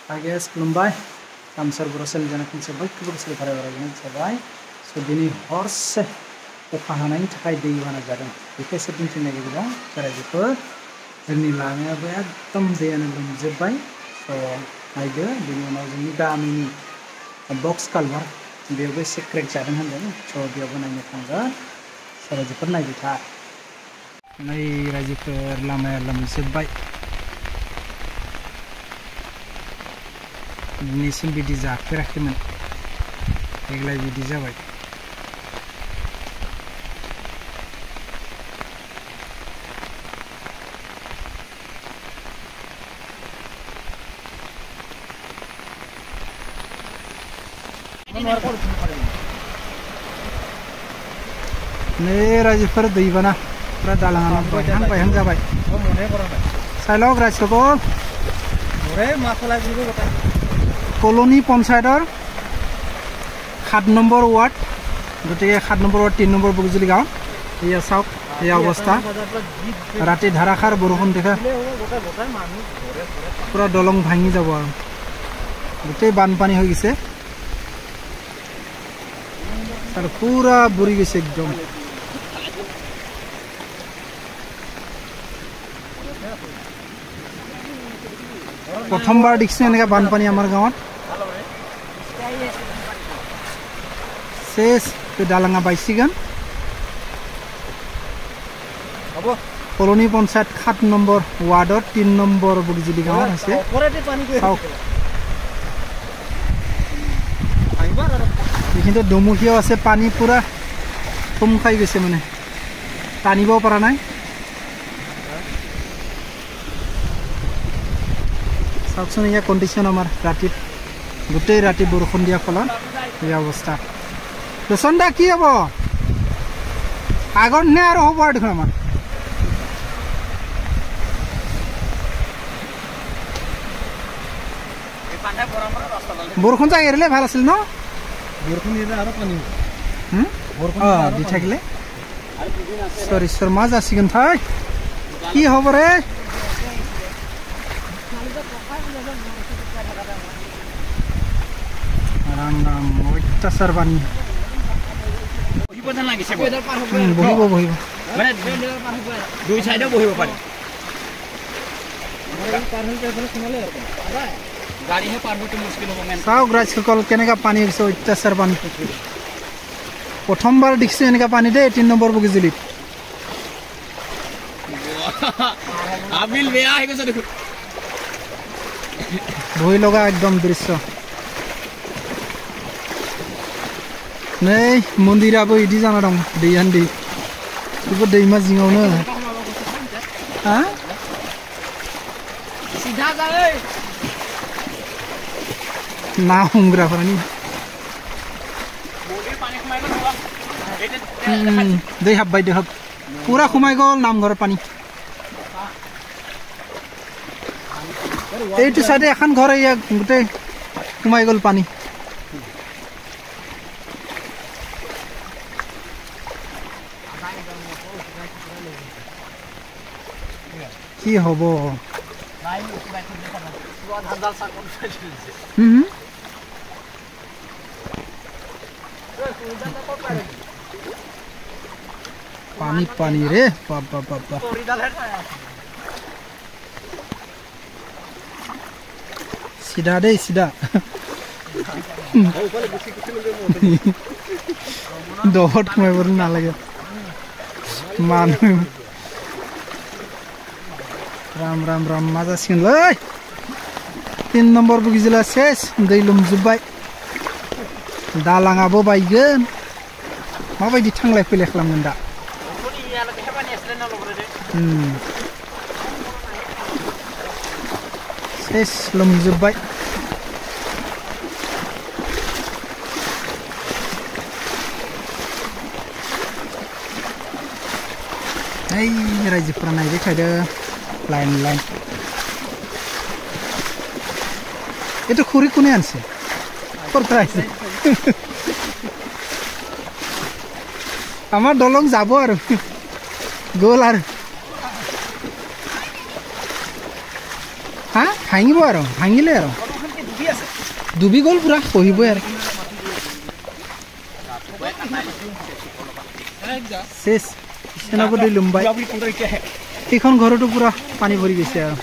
Hi guys, खुलुमबाय Kamsar Brussel जाना खनसे बयखौबो गोसो फाराय बारायनाय जाबाय स' दिनै हरसे अखा हानायनि थाखाय दै बाना जादों बेखौ एसे दिन्थिनो नागिरदों रायजोफोर जोंनि लामायाबो एकदम दैयानो लोमजोब्बाय स' नायदो बेनि उनाव जोंनि गामिनि बक्स कालभार बेयावबो एसे क्रेक जादों होनदों स' बेयावबो नायनो थांगोन स' रायजोफोर नायबाय था नै रायजोफोर लामाया लोमजोब्बाय दिनैसिम बिदि जाफेराखैमोन देग्लाय बिदि जाबाय नै रायजोफोर दैबाना पुरा दालाङानो बायहां जाबाय साइलाव रायजोफोर कलनी पंचायतर 7 নম্বৰ वार्ड गए 7 নম্বৰ वार्ड 3 নম্বৰ बगजुली गाँव ये सब ये अवस्था राति धारासार बरषुण देखा पूरा दलंग भांगी যাব और गए बानपानी हो गए और पूरा बुरी गई एकदम प्रथमबार देखिए एने बानपानी आमार गाँव शेष दालाङा बायसिगोन कलनी पंचायत 7 নম্বৰ वार्डर 3 নম্বৰ बगजुली गाँव এইখিনিতে দমুখিয়াও আছে পানী পুৰা থম খাই গৈছে মানে টানিব পৰা নাই চাওকচোন ইয়া কন্ডিশন আমাৰ ৰাতি গোটেই ৰাতি বৰষুণ দিয়া ফলত এই অৱস্থা দসন্দা কি হ'ব আগৰ নে আৰু হ'ব দেখোন আমাৰ বৰষুণ যাই এৰিলে ভাল আছিল ন বৰষুণ দিলে আৰু পানী বৰষুণ দি থাকিলে সৰি শৰ্মা যাছিগন থাই কি হ'ব ৰে राम राम अत्याचार पानी बहिब माने दुई साइडे बहिब पानी गाड़ी है पार होते मुश्किल हो मेन साव राजসকল কেনেকা পানী হৈছে অত্যাচার পানী প্রথমবার দেখছি এনেকা পানী দে 3 নম্বৰ বগিজুলিত আবিল বেয়া হৈ গৈছে দেখো বহি লগা একদম দৃশ্য नै मन्दिराबो इदि जाना दं दैयान दै बेबो दैमा जिङावनो हा सीधा जा ओइ ना हमग्राफोरनि बडि पानी खमायगोन दै हाबबाय दै हाब पूरा खमायगल नामघर पानी এইটো সাইডে এখন ঘৰ ইয়া গুটে খমাইগল পানী কি হ'ব পানী পানী রে বাবা বাবা সিধা দে সিধা দহত কমাইব নালাগে মানুহ राम राम राम माजा सिंलै 3 নম্বৰ बगिजिला शेष दै लोमजोब्बाय दालाङाबो बायगोन माबायदि थांलाय फैलाय खालामगोन दा शेष लोमजोब्बाय ओइ रायजोफोरा नायबाय थादो लाइन लाइन ये तो खुरी कोने आनसे पर प्राइस আমার দলং যাব আর গোল আর হ্যাঁ ভাঙিব আর ভাঙিলে আর ডুবি গ'ল পুৰা কহিবই আৰু শেষ সেনাপতি লুম্বাই সেইখন ঘৰতো পুৰা পানী ভৰি গৈছে আৰু